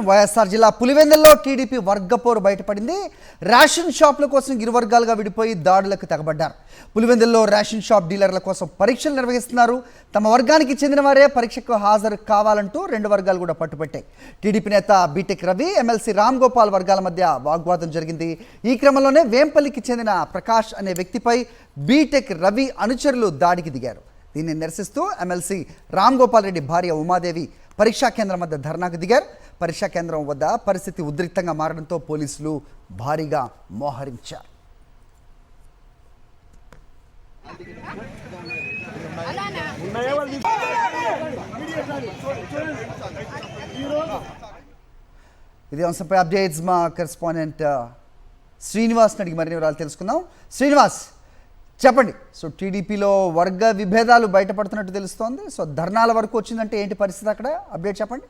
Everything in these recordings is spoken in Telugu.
వైఎస్ఆర్ జిల్లా పులివెందుల్లో టీడీపీ వర్గపోరు బయటపడింది. రేషన్ షాపుల కోసం ఇరు వర్గాలుగా విడిపోయి దాడులకు తెగబడ్డారు. పులివెందుల్లో రేషన్ షాప్ డీలర్ల కోసం పరీక్షలు నిర్వహిస్తున్నారు. తమ వర్గానికి చెందిన వారే పరీక్షకు హాజరు కావాలంటూ రెండు వర్గాలు కూడా పట్టుబట్టాయి. టీడీపీ నేత బీటెక్ రవి, ఎమ్మెల్సీ రామ్ గోపాల్ వర్గాల మధ్య వాగ్వాదం జరిగింది. ఈ క్రమంలోనే వేంపల్లికి చెందిన ప్రకాష్ అనే వ్యక్తిపై బీటెక్ రవి అనుచరులు దాడికి దిగారు. దీన్ని నిరసిస్తూ ఎమ్మెల్సీ రామ్ గోపాల్ రెడ్డి భార్య ఉమాదేవి పరీక్షా కేంద్రం వద్ద ధర్నాకు దిగారు. పరీక్షా కేంద్రం వద్ద పరిస్థితి ఉద్రిక్తంగా మారడంతో పోలీసులు భారీగా మోహరించారు. ఇది అంశంపై అప్డేట్స్ మా కరెస్పాండెంట్ శ్రీనివాస్ అడిగి మరిన్ని వివరాలు తెలుసుకుందాం. శ్రీనివాస్, చెప్పండి. సో టీడీపీలో వర్గ విభేదాలు బయటపడుతున్నట్టు తెలుస్తోంది. సో ధర్నాల వరకు వచ్చిందంటే ఏంటి పరిస్థితి అక్కడ? అప్డేట్ చెప్పండి.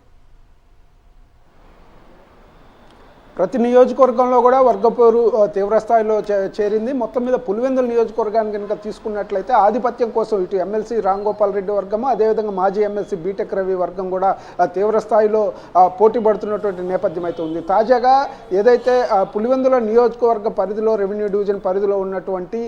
ప్రతి నియోజకవర్గంలో కూడా వర్గపోరు తీవ్రస్థాయిలో చేరింది. మొత్తం మీద పులివెందుల నియోజకవర్గాన్ని కనుక తీసుకున్నట్లయితే ఆధిపత్యం కోసం ఇటు ఎమ్మెల్సీ రామ్ గోపాల్ రెడ్డి వర్గము, అదేవిధంగా మాజీ ఎమ్మెల్సీ బీటెక్ రవి వర్గం కూడా తీవ్రస్థాయిలో పోటీ పడుతున్నటువంటి నేపథ్యం అయితే ఉంది. తాజాగా ఏదైతే పులివెందుల నియోజకవర్గ పరిధిలో, రెవెన్యూ డివిజన్ పరిధిలో ఉన్నటువంటి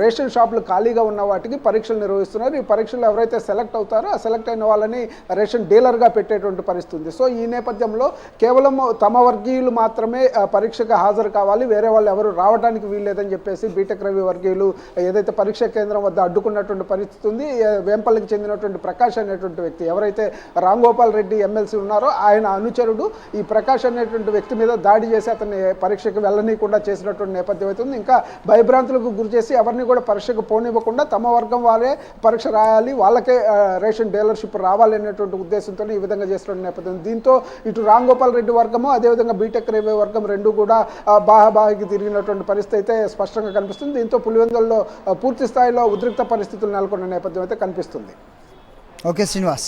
రేషన్ షాపులు ఖాళీగా ఉన్న వాటికి పరీక్షలు నిర్వహిస్తున్నారు. ఈ పరీక్షలు ఎవరైతే సెలెక్ట్ అవుతారో ఆ సెలెక్ట్ అయిన వాళ్ళని రేషన్ డీలర్గా పెట్టేటువంటి పరిస్థితి ఉంది. సో ఈ నేపథ్యంలో కేవలం తమ వర్గీయులు మాత్రమే పరీక్షకు హాజరు కావాలి, వేరే వాళ్ళు ఎవరు రావడానికి వీల్లేదని చెప్పేసి బీటెక్ రవి వర్గీయులు ఏదైతే పరీక్షా కేంద్రం వద్ద అడ్డుకున్నటువంటి పరిస్థితి ఉంది. వేంపల్లికి చెందినటువంటి ప్రకాష్ అనేటువంటి వ్యక్తి, ఎవరైతే రామ్ గోపాల్ రెడ్డి ఎమ్మెల్సీ ఉన్నారో ఆయన అనుచరుడు ఈ ప్రకాష్ అనేటువంటి వ్యక్తి మీద దాడి చేసి అతన్ని పరీక్షకు వెళ్ళనీయకుండా చేసినటువంటి నేపథ్యం అవుతుంది. ఇంకా భయభ్రాంతులకు గురి చేసి ఎవరిని కూడా పరీక్షకు పోనివ్వకుండా తమ వర్గం వారే పరీక్ష రాయాలి, వాళ్ళకే రేషన్ డీలర్షిప్ రావాలి అనేటువంటి ఉద్దేశంతో ఈ విధంగా చేసినటువంటి నేపథ్యం. దీంతో ఇటు రామ్ గోపాల్ రెడ్డి వర్గము, అదేవిధంగా బీటెక్ రవి వర్గం రెండు కూడా బాహాబాహికి తిరిగినటువంటి పరిస్థితి అయితే స్పష్టంగా కనిపిస్తుంది. దీంతో పులివెందుల్లో పూర్తి స్థాయిలో ఉద్రిక్త పరిస్థితులు నెలకొన్న నేపథ్యం అయితే కనిపిస్తుంది. ఓకే శ్రీనివాస్.